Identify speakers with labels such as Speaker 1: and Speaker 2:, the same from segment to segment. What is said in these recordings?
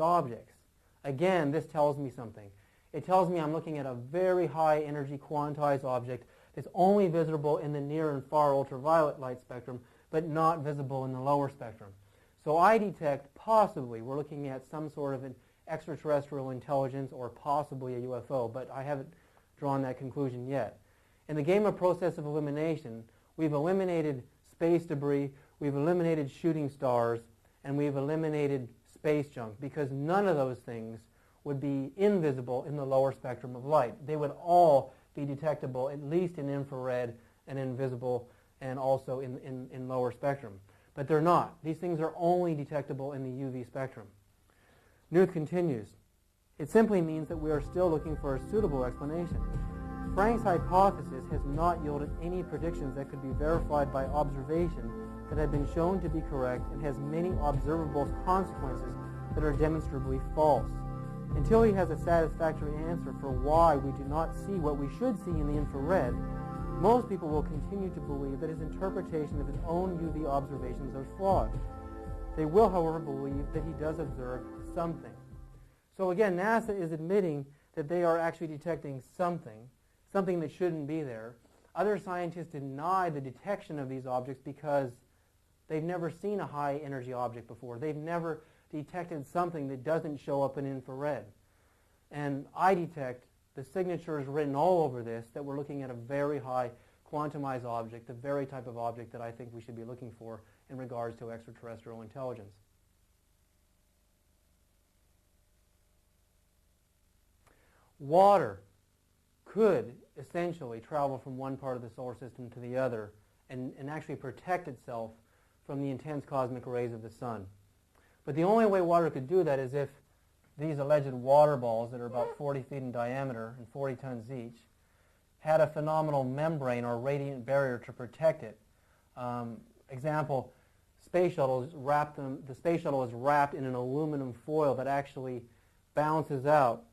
Speaker 1: objects. Again, this tells me something. It tells me I'm looking at a very high energy quantized object that's only visible in the near and far ultraviolet light spectrum, but not visible in the lower spectrum. So I detect possibly we're looking at some sort of an extraterrestrial intelligence or possibly a UFO, but I haven't drawn that conclusion yet. In the game of process of elimination, we've eliminated space debris, we've eliminated shooting stars, and we've eliminated space junk because none of those things would be invisible in the lower spectrum of light. They would all be detectable at least in infrared and invisible and also in lower spectrum. But they're not. These things are only detectable in the UV spectrum. Knuth continues, it simply means that we are still looking for a suitable explanation. Frank's hypothesis has not yielded any predictions that could be verified by observation that have been shown to be correct and has many observable consequences that are demonstrably false. Until he has a satisfactory answer for why we do not see what we should see in the infrared, most people will continue to believe that his interpretation of his own UV observations are flawed. They will, however, believe that he does observe something. So again, NASA is admitting that they are actually detecting something that shouldn't be there. Other scientists deny the detection of these objects because they've never seen a high energy object before. They've never detected something that doesn't show up in infrared. And I detect the signatures written all over this that we're looking at a very high quantumized object, the very type of object that I think we should be looking for in regards to extraterrestrial intelligence. Water could essentially travel from one part of the solar system to the other and actually protect itself from the intense cosmic rays of the sun. But the only way water could do that is if these alleged water balls that are about 40 feet in diameter and 40 tons each had a phenomenal membrane or radiant barrier to protect it. Example, space shuttles the space shuttle is wrapped in an aluminum foil that actually bounces out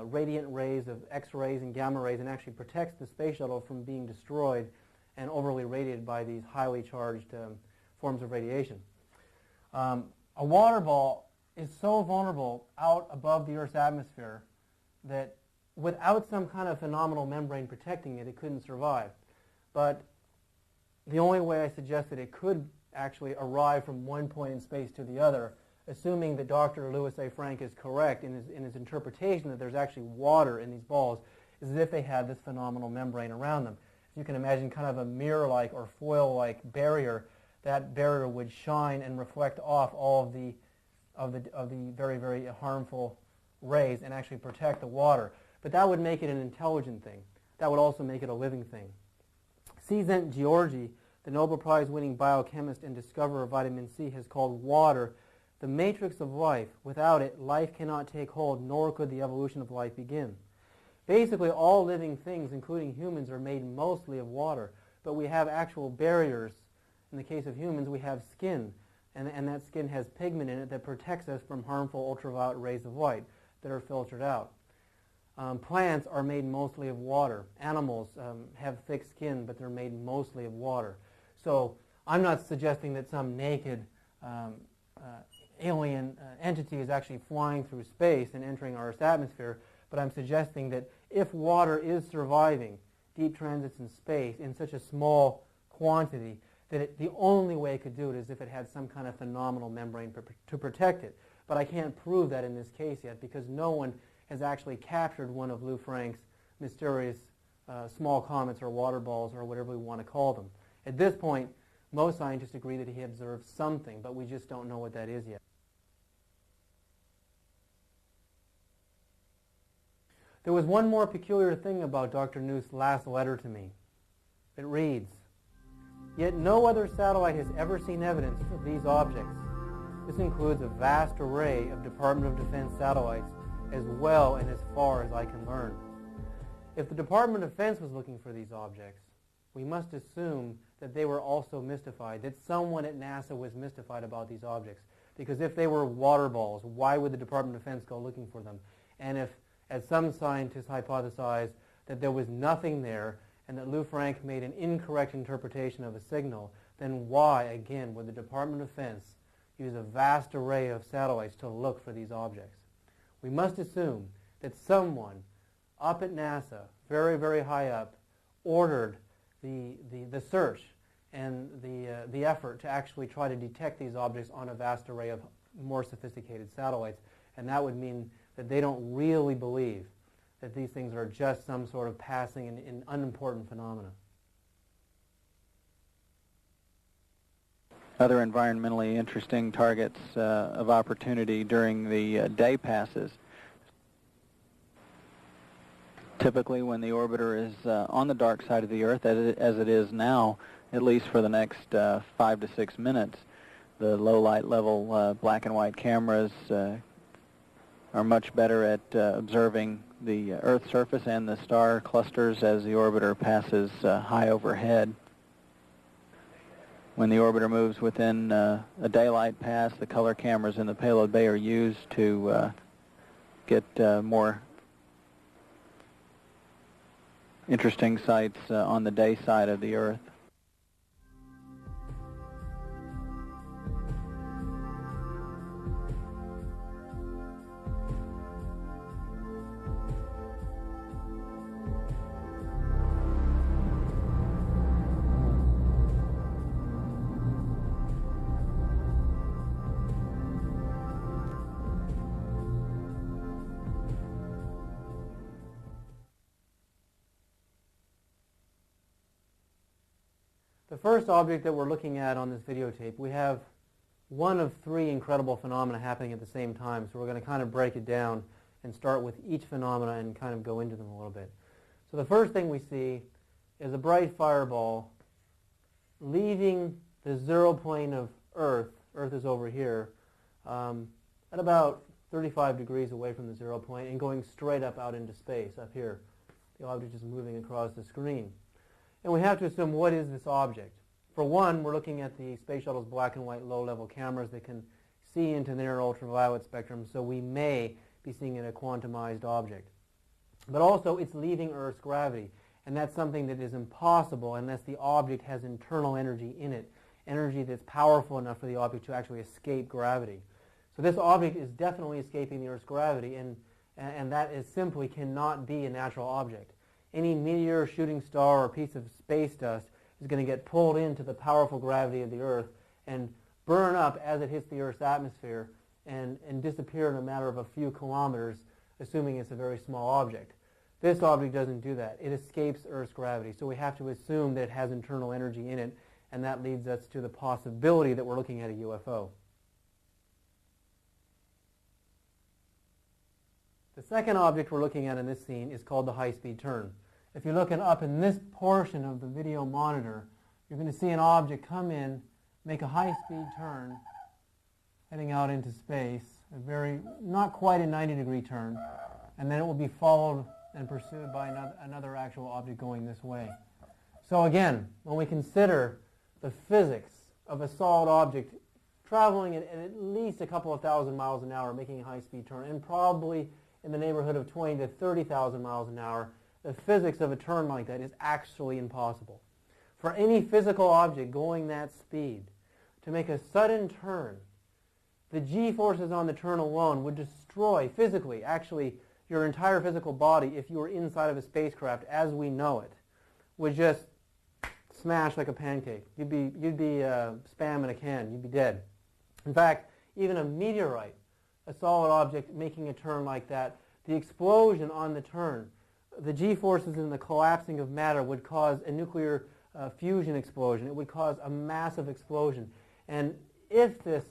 Speaker 1: radiant rays of X-rays and gamma rays and actually protects the space shuttle from being destroyed and overly radiated by these highly charged forms of radiation. A water ball is so vulnerable out above the Earth's atmosphere that without some kind of phenomenal membrane protecting it, it couldn't survive. But the only way I suggest that it could actually arrive from one point in space to the other, assuming that Dr. Louis A. Frank is correct in his interpretation that there's actually water in these balls, is as if they had this phenomenal membrane around them. If you can imagine kind of a mirror-like or foil-like barrier, that barrier would shine and reflect off all of the very, very harmful rays and actually protect the water. But that would make it an intelligent thing. That would also make it a living thing. C. Zent Georgi, the Nobel Prize-winning biochemist and discoverer of vitamin C, has called water the matrix of life. Without it, life cannot take hold, nor could the evolution of life begin. Basically, all living things, including humans, are made mostly of water. But we have actual barriers. In the case of humans, we have skin. And that skin has pigment in it that protects us from harmful ultraviolet rays of light that are filtered out. Plants are made mostly of water. Animals have thick skin, but they're made mostly of water. So I'm not suggesting that some naked alien entity is actually flying through space and entering our Earth's atmosphere, but I'm suggesting that if water is surviving deep transits in space in such a small quantity, that the only way it could do it is if it had some kind of phenomenal membrane to protect it. But I can't prove that in this case yet because no one has actually captured one of Lou Frank's mysterious small comets or water balls or whatever we want to call them. At this point, most scientists agree that he observed something, but we just don't know what that is yet. There was one more peculiar thing about Dr. Knuth's last letter to me. It reads, "Yet no other satellite has ever seen evidence of these objects. This includes a vast array of Department of Defense satellites as well and as far as I can learn." If the Department of Defense was looking for these objects, we must assume that they were also mystified, that someone at NASA was mystified about these objects. Because if they were water balls, why would the Department of Defense go looking for them? And if, as some scientists hypothesize, that there was nothing there and that Lou Frank made an incorrect interpretation of a signal, then why, again, would the Department of Defense use a vast array of satellites to look for these objects. We must assume that someone up at NASA, very, very high up, ordered the search and the effort to actually try to detect these objects on a vast array of more sophisticated satellites. And that would mean that they don't really believe that these things are just some sort of passing and unimportant phenomena.
Speaker 2: Other environmentally interesting targets of opportunity during the day passes. Typically when the orbiter is on the dark side of the Earth, as it is now, at least for the next 5 to 6 minutes, the low light level black and white cameras are much better at observing the Earth's surface and the star clusters as the orbiter passes high overhead. When the orbiter moves within a daylight pass, the color cameras in the payload bay are used to get more interesting sights on the day side of the Earth.
Speaker 1: The first object that we're looking at on this videotape, we have one of three incredible phenomena happening at the same time. So we're going to kind of break it down and start with each phenomena and kind of go into them a little bit. So the first thing we see is a bright fireball leaving the zero plane of Earth. Earth is over here at about 35 degrees away from the zero point and going straight up out into space up here. The object is moving across the screen. And we have to assume, what is this object? For one, we're looking at the Space Shuttle's black and white low-level cameras that can see into the near ultraviolet spectrum, so we may be seeing a quantumized object. But also, it's leaving Earth's gravity, and that's something that is impossible unless the object has internal energy in it, energy that's powerful enough for the object to actually escape gravity. So this object is definitely escaping the Earth's gravity, and that is simply cannot be a natural object. Any meteor, shooting star, or piece of space dust is going to get pulled into the powerful gravity of the Earth and burn up as it hits the Earth's atmosphere and disappear in a matter of a few kilometers, assuming it's a very small object. This object doesn't do that. It escapes Earth's gravity, so we have to assume that it has internal energy in it, and that leads us to the possibility that we're looking at a UFO. The second object we're looking at in this scene is called the high-speed turn. If you're looking up in this portion of the video monitor, you're going to see an object come in, make a high-speed turn, heading out into space, not quite a 90-degree turn, and then it will be followed and pursued by another actual object going this way. So again, when we consider the physics of a solid object traveling at least a couple of thousand miles an hour, making a high-speed turn, and probably in the neighborhood of 20 to 30,000 miles an hour, the physics of a turn like that is actually impossible. For any physical object going that speed to make a sudden turn, the g-forces on the turn alone would destroy physically, actually, your entire physical body if you were inside of a spacecraft as we know it, would just smash like a pancake. You'd be Spam in a can. You'd be dead. In fact, even a meteorite, a solid object making a turn like that, the explosion on the turn, the g-forces and the collapsing of matter would cause a nuclear fusion explosion. It would cause a massive explosion. And if this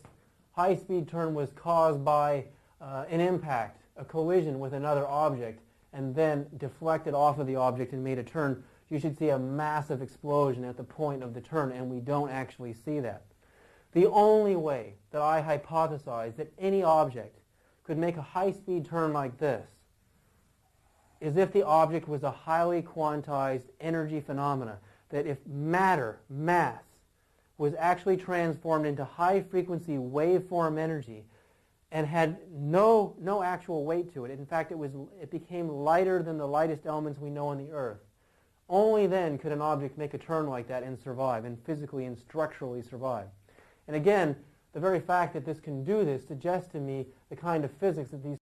Speaker 1: high-speed turn was caused by an impact, a collision with another object, and then deflected off of the object and made a turn, you should see a massive explosion at the point of the turn, and we don't actually see that. The only way that I hypothesize that any object could make a high-speed turn like this is if the object was a highly quantized energy phenomena, that if matter, mass, was actually transformed into high-frequency waveform energy and had no actual weight to it. In fact, it became lighter than the lightest elements we know on the Earth. Only then could an object make a turn like that and survive, and physically and structurally survive. And again, the very fact that this can do this suggests to me the kind of physics that these